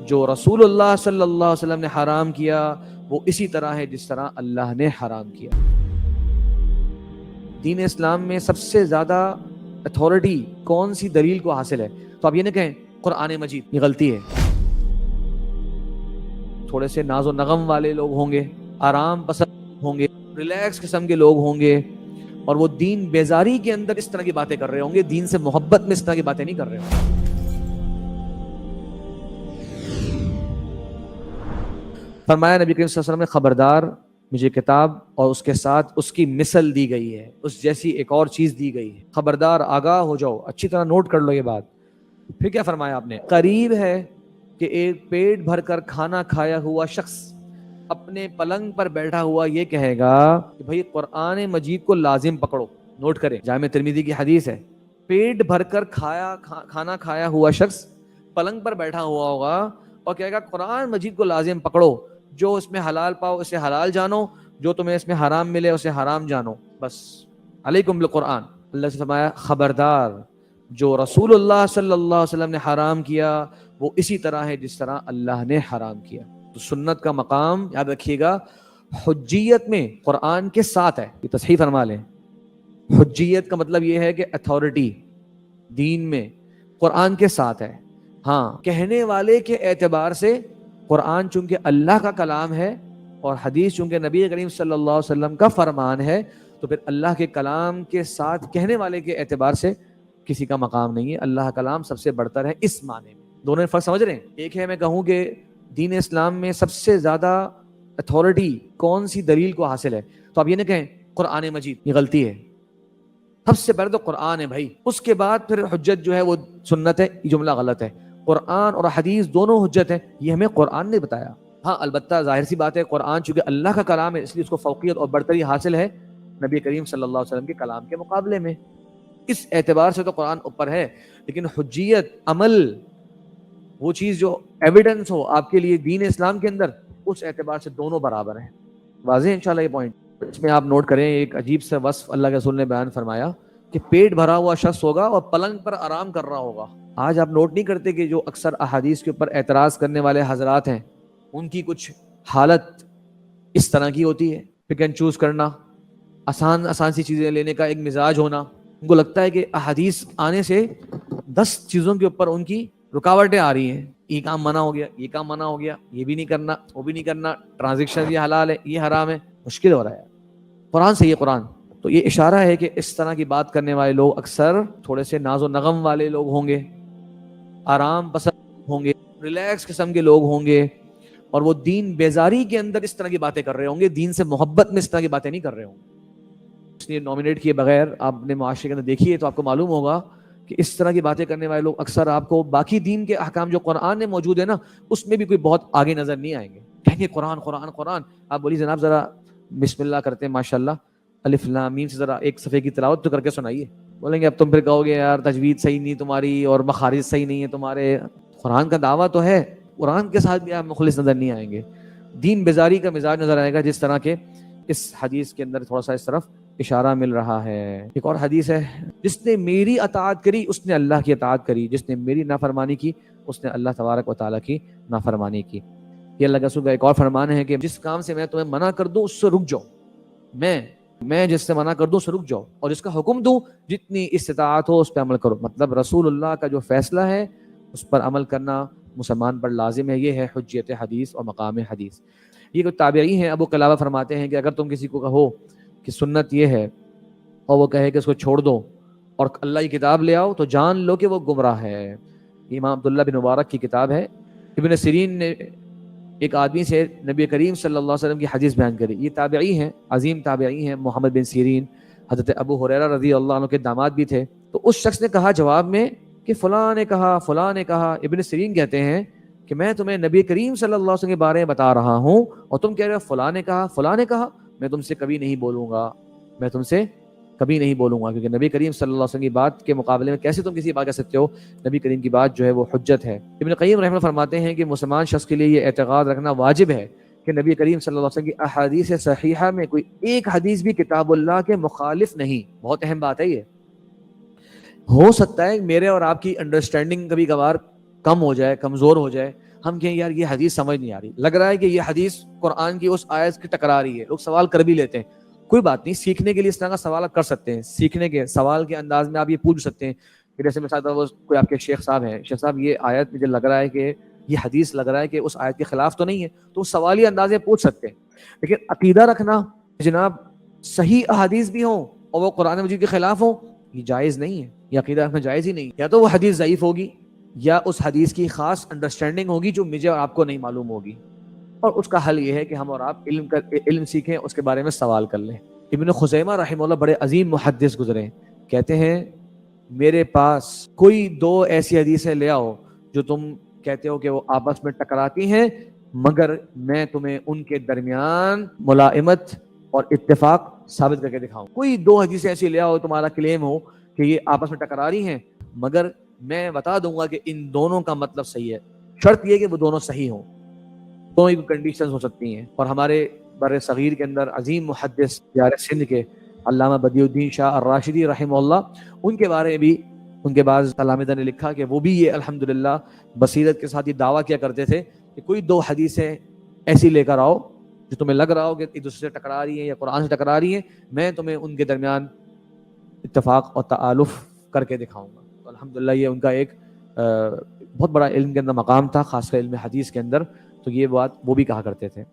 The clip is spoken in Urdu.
جو رسول اللہ صلی اللہ علیہ وسلم نے حرام کیا وہ اسی طرح ہے جس طرح اللہ نے حرام کیا۔ دین اسلام میں سب سے زیادہ اتھارٹی کون سی دلیل کو حاصل ہے؟ تو آپ یہ نہ کہیں قرآن مجید، یہ غلطی ہے۔ تھوڑے سے ناز و نغم والے لوگ ہوں گے، آرام پسند ہوں گے، ریلیکس قسم کے لوگ ہوں گے، اور وہ دین بیزاری کے اندر اس طرح کی باتیں کر رہے ہوں گے، دین سے محبت میں اس طرح کی باتیں نہیں کر رہے ہوں گے۔ فرمایا نبی کریم صلی اللہ علیہ وسلم نے، خبردار، مجھے کتاب اور اس کے ساتھ اس کی مثل دی گئی ہے، اس جیسی ایک اور چیز دی گئی ہے، خبردار آگاہ ہو جاؤ۔ اچھی طرح نوٹ کر لو یہ بات۔ پھر کیا فرمایا آپ نے؟ قریب ہے کہ ایک پیٹ بھر کر کھانا کھایا ہوا شخص اپنے پلنگ پر بیٹھا ہوا یہ کہے گا کہ بھئی قرآن مجید کو لازم پکڑو۔ نوٹ کریں، جامع ترمذی کی حدیث ہے۔ پیٹ بھر کر کھانا کھایا ہوا شخص پلنگ پر بیٹھا ہوا ہوگا اور کہے گا قرآن مجید کو لازم پکڑو، جو اس میں حلال پاؤ اسے حلال جانو، جو تمہیں اس میں حرام ملے اسے حرام جانو، بس علیکم بالقرآن۔ اللہ سے فرمایا، خبردار، جو رسول اللہ صلی اللہ علیہ وسلم نے حرام کیا وہ اسی طرح ہے جس طرح اللہ نے حرام کیا۔ تو سنت کا مقام یاد رکھیے گا، حجیت میں قرآن کے ساتھ ہے۔ یہ تصحیح فرما لیں، حجیت کا مطلب یہ ہے کہ اتھارٹی دین میں قرآن کے ساتھ ہے۔ ہاں، کہنے والے کے اعتبار سے قرآن چونکہ اللہ کا کلام ہے اور حدیث چونکہ نبی کریم صلی اللہ علیہ وسلم کا فرمان ہے، تو پھر اللہ کے کلام کے ساتھ کہنے والے کے اعتبار سے کسی کا مقام نہیں ہے۔ اللہ کا کلام سب سے بڑھتر ہے اس معنی میں۔ دونوں فرق سمجھ رہے ہیں؟ ایک ہے میں کہوں کہ دین اسلام میں سب سے زیادہ اتھارٹی کون سی دلیل کو حاصل ہے، تو آپ یہ نہ کہیں قرآن مجید، یہ غلطی ہے۔ سب سے پہلے تو قرآن ہے بھائی، اس کے بعد پھر حجت جو ہے وہ سنت ہے۔ یہ جملہ غلط ہے۔ قرآن اور حدیث دونوں حجت ہیں، یہ ہمیں قرآن نے بتایا۔ ہاں البتہ ظاہر سی بات ہے، قرآن چونکہ اللہ کا کلام ہے اس لیے اس کو فوقیت اور برتری حاصل ہے نبی کریم صلی اللہ علیہ وسلم کے کلام کے مقابلے میں۔ اس اعتبار سے تو قرآن اوپر ہے، لیکن حجیت، عمل، وہ چیز جو ایویڈنس ہو آپ کے لیے دین اسلام کے اندر، اس اعتبار سے دونوں برابر ہیں۔ واضح ہے انشاءاللہ یہ پوائنٹ؟ اس میں آپ نوٹ کریں، ایک عجیب سے وصف اللہ کے رسول نے بیان فرمایا کہ پیٹ بھرا ہوا شخص ہوگا اور پلنگ پر آرام کر رہا ہوگا۔ آج آپ نوٹ نہیں کرتے کہ جو اکثر احادیث کے اوپر اعتراض کرنے والے حضرات ہیں ان کی کچھ حالت اس طرح کی ہوتی ہے، پک اینڈ چوز کرنا، آسان سی چیزیں لینے کا ایک مزاج ہونا۔ ان کو لگتا ہے کہ احادیث آنے سے 10 چیزوں کے اوپر ان کی رکاوٹیں آ رہی ہیں، یہ کام منع ہو گیا، یہ کام منع ہو گیا، یہ بھی نہیں کرنا، وہ بھی نہیں کرنا، ٹرانزیکشن یہ حلال ہے، یہ حرام ہے، مشکل ہو رہا ہے۔ قرآن سے یہ قرآن تو یہ اشارہ ہے کہ اس طرح کی بات کرنے والے لوگ اکثر تھوڑے سے ناز و نغم والے لوگ ہوں گے، آرام پسند ہوں گے، ریلیکس قسم کے لوگ ہوں گے، اور وہ دین بیزاری کے اندر اس طرح کی باتیں کر رہے ہوں گے، دین سے محبت میں اس طرح کی باتیں نہیں کر رہے ہوں گے۔ اس لیے نامینیٹ کیے بغیر آپ نے معاشرے کے اندر دیکھیے تو آپ کو معلوم ہوگا کہ اس طرح کی باتیں کرنے والے لوگ اکثر آپ کو باقی دین کے احکام جو قرآن میں موجود ہے نا، اس میں بھی کوئی بہت آگے نظر نہیں آئیں گے۔ کہیں گے قرآن قرآن قرآن، آپ بولیے جناب ذرا بسم اللہ کرتے ہیں ماشاءاللہ، الف لام میم سے ذرا ایک صفحے کی تلاوت تو کر کے سنائیے۔ بولیں گے اب تم پھر کہو گے یار تجوید صحیح نہیں تمہاری اور مخارج صحیح نہیں ہے تمہارے۔ قرآن کا دعویٰ تو ہے، قرآن کے ساتھ بھی آپ مخلص نظر نہیں آئیں گے، دین بیزاری کا مزاج نظر آئے گا، جس طرح کے اس حدیث کے اندر تھوڑا سا اس طرف اشارہ مل رہا ہے۔ ایک اور حدیث ہے، جس نے میری اطاعت کری اس نے اللہ کی اطاعت کری، جس نے میری نافرمانی کی اس نے اللہ تبارک و تعالیٰ کی نافرمانی کی۔ یہ اللہ کے رسول کا ایک اور فرمان ہے کہ جس کام سے میں تمہیں منع کر دوں اس سے رک جاؤ، میں جس سے منع کر دوں اس سے رک جاؤ، اور جس کا حکم دوں جتنی استطاعت ہو اس پہ عمل کرو۔ مطلب رسول اللہ کا جو فیصلہ ہے اس پر عمل کرنا مسلمان پر لازم ہے۔ یہ ہے حجیت حدیث اور مقام حدیث۔ یہ کوئی تابعی ہیں، ابو قلابہ فرماتے ہیں کہ اگر تم کسی کو کہو کہ سنت یہ ہے اور وہ کہے کہ اس کو چھوڑ دو اور اللہ کی کتاب لے آؤ تو جان لو کہ وہ گمراہ ہے۔ امام عبداللہ بن مبارک کی کتاب ہے۔ ابن سیرین نے ایک آدمی سے نبی کریم صلی اللہ علیہ وسلم کی حدیث بیان کری۔ یہ تابعی ہیں، عظیم تابعی ہیں، محمد بن سیرین حضرت ابو ہریرہ رضی اللہ عنہ کے داماد بھی تھے۔ تو اس شخص نے کہا جواب میں کہ فلاں نے کہا فلاں نے کہا۔ ابن سیرین کہتے ہیں کہ میں تمہیں نبی کریم صلی اللہ علیہ وسلم کے بارے میں بتا رہا ہوں اور تم کہہ رہے ہو فلاں نے کہا فلاں نے کہا، میں تم سے کبھی نہیں بولوں گا، میں تم سے کبھی نہیں بولوں گا، کیونکہ نبی کریم صلی اللہ علیہ وسلم کی بات کے مقابلے میں کیسے تم کسی بات کہہ سکتے ہو؟ نبی کریم کی بات جو ہے وہ حجت ہے۔ ابن قیم رحمہ اللہ فرماتے ہیں کہ مسلمان شخص کے لیے یہ اعتقاد رکھنا واجب ہے کہ نبی کریم صلی اللہ علیہ وسلم کی احادیث صحیحہ میں کوئی ایک حدیث بھی کتاب اللہ کے مخالف نہیں۔ بہت اہم بات ہے یہ۔ ہو سکتا ہے میرے اور آپ کی انڈرسٹینڈنگ کبھی کبھار کم ہو جائے، کمزور ہو جائے، ہم کہیں یار یہ حدیث سمجھ نہیں آ رہی، لگ رہا ہے کہ یہ حدیث قرآن کی اس آیت کی ٹکرا رہی ہے، لوگ سوال کر بھی لیتے ہیں. کوئی بات نہیں، سیکھنے کے لیے اس طرح کا سوال آپ کر سکتے ہیں. سیکھنے کے سوال کے انداز میں آپ یہ پوچھ سکتے ہیں کہ جیسے میرے ساتھ کوئی آپ کے شیخ صاحب ہیں، شیخ صاحب یہ آیت مجھے لگ رہا ہے کہ یہ حدیث لگ رہا ہے کہ اس آیت کے خلاف تو نہیں ہے، تو سوالی انداز میں پوچھ سکتے ہیں. لیکن عقیدہ رکھنا جناب صحیح احادیث بھی ہوں اور وہ قرآن مجید کے خلاف ہوں، یہ جائز نہیں ہے، یہ عقیدہ رکھنا جائز ہی نہیں. یا تو وہ حدیث ضعیف ہوگی یا اس حدیث کی خاص انڈرسٹینڈنگ ہوگی جو مجھے اور آپ کو نہیں معلوم ہوگی، اور اس کا حل یہ ہے کہ ہم اور آپ علم سیکھیں، اس کے بارے میں سوال کر لیں. ابن خزیمہ رحمہ اللہ بڑے عظیم محدث گزرے ہیں، کہتے ہیں میرے پاس کوئی دو ایسی حدیثیں لے آؤ جو تم کہتے ہو کہ وہ آپس میں ٹکراتی ہیں، مگر میں تمہیں ان کے درمیان ملائمت اور اتفاق ثابت کر کے دکھاؤں. کوئی دو حدیثیں ایسی لے آؤ تمہارا کلیم ہو کہ یہ آپس میں ٹکرا رہی ہیں، مگر میں بتا دوں گا کہ ان دونوں کا مطلب صحیح ہے. شرط یہ کہ وہ دونوں صحیح ہوں. دونوں کی کنڈیشنز ہو سکتی ہیں. اور ہمارے بر صغیر کے اندر عظیم محدث یار سندھ کے علامہ بدیع الدین شاہ الراشدی رحمہ اللہ، ان کے بارے میں بھی ان کے بعض تلامذہ نے لکھا کہ وہ بھی یہ الحمدللہ بصیرت کے ساتھ یہ دعویٰ کیا کرتے تھے کہ کوئی دو حدیثیں ایسی لے کر آؤ جو تمہیں لگ رہا ہو کہ ایک دوسرے سے ٹکرا رہی ہیں یا قرآن سے ٹکرا رہی ہیں، میں تمہیں ان کے درمیان اتفاق اور تآلف کر کے دکھاؤں گا. تو الحمدللہ یہ ان کا ایک بہت بڑا علم کے اندر مقام تھا، خاص کر علم حدیث کے اندر. تو یہ بات وہ بھی کہا کرتے تھے.